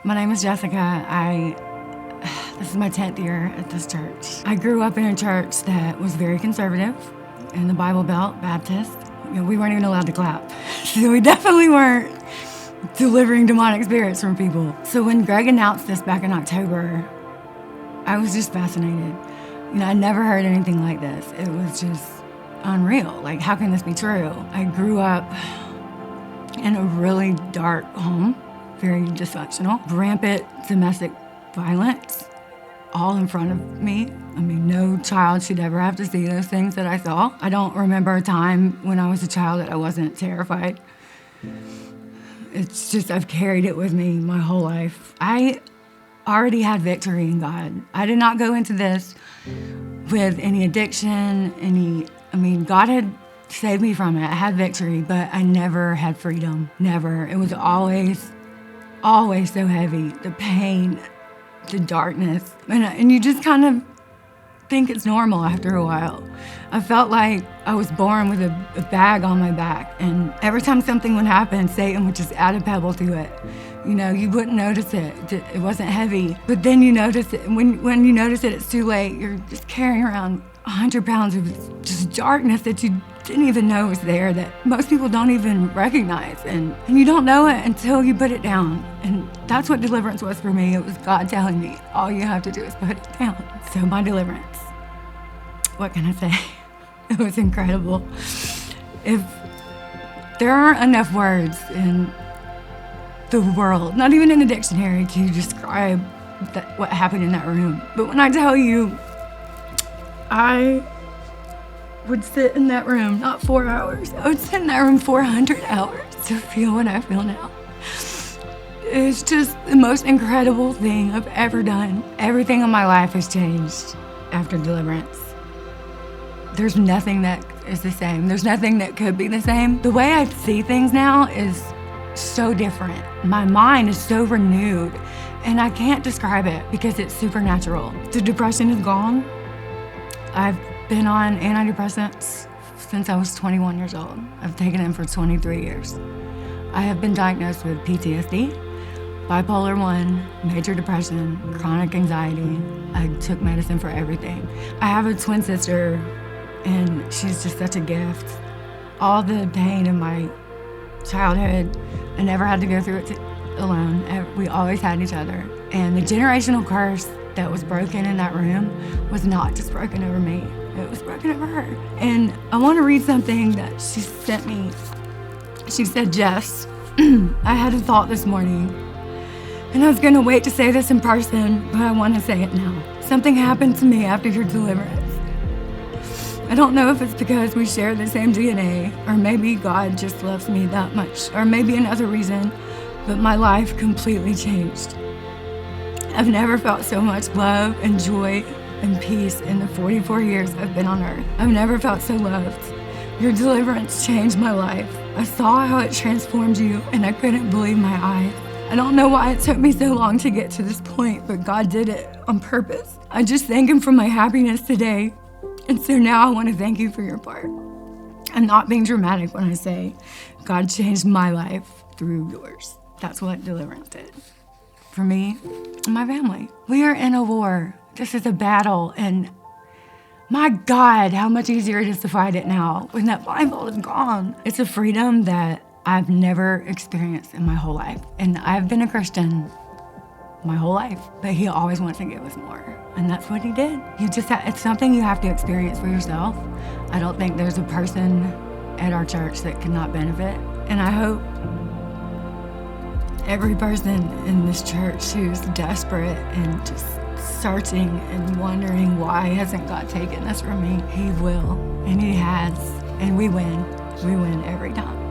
My name is Jessica. This is my 10th year at this church. I grew up in a church that was very conservative in the Bible Belt, Baptist. We weren't even allowed to clap. So we definitely weren't delivering demonic spirits from people. So when Greg announced this back in October, I was just fascinated. I never heard anything like this. It was just unreal. Like, how can this be true? I grew up in a really dark home, very dysfunctional, rampant domestic violence, all in front of me. No child should ever have to see those things that I saw. I don't remember a time when I was a child that I wasn't terrified. It's just, I've carried it with me my whole life. I already had victory in God. I did not go into this with any addiction, God had saved me from it. I had victory, but I never had freedom. Never. It was always so heavy. The pain, the darkness. And you just kind of think it's normal after a while. I felt like I was born with a bag on my back, and every time something would happen, Satan would just add a pebble to it. You wouldn't notice it. It wasn't heavy. But then you notice it. When you notice it, it's too late. You're just carrying around 100 pounds of just darkness that you didn't even know was there, that most people don't even recognize. And you don't know it until you put it down. And that's what deliverance was for me. It was God telling me, all you have to do is put it down. So my deliverance, what can I say? It was incredible. If there aren't enough words in the world, not even in the dictionary, to describe what happened in that room. But when I tell you, I would sit in that room, not 4 hours, I would sit in that room 400 hours to feel what I feel now. It's just the most incredible thing I've ever done. Everything in my life has changed after deliverance. There's nothing that is the same. There's nothing that could be the same. The way I see things now is so different. My mind is so renewed, and I can't describe it because it's supernatural. The depression is gone. I've been on antidepressants since I was 21 years old. I've taken them for 23 years. I have been diagnosed with PTSD, bipolar 1, major depression, chronic anxiety. I took medicine for everything. I have a twin sister, and she's just such a gift. All the pain in my childhood, I never had to go through it alone. We always had each other. And the generational curse that was broken in that room was not just broken over me, it was broken over her. And I want to read something that she sent me. She said, Jess, I had a thought this morning, and I was going to wait to say this in person, but I want to say it now. Something happened to me after your deliverance. I don't know if it's because we share the same DNA, or maybe God just loves me that much, or maybe another reason, but my life completely changed. I've never felt so much love and joy and peace in the 44 years I've been on earth. I've never felt so loved. Your deliverance changed my life. I saw how it transformed you, and I couldn't believe my eyes. I don't know why it took me so long to get to this point, but God did it on purpose. I just thank Him for my happiness today. And so now I want to thank you for your part. I'm not being dramatic when I say God changed my life through yours. That's what deliverance did for me and my family. We are in a war. This is a battle, and my God, how much easier it is to fight it now when that blindfold is gone. It's a freedom that I've never experienced in my whole life. And I've been a Christian my whole life, but He always wants to give us more. And that's what He did. It's something you have to experience for yourself. I don't think there's a person at our church that cannot benefit. And I hope every person in this church who's desperate and just searching and wondering why hasn't God taken this from me, He will, and He has, and we win. We win every time.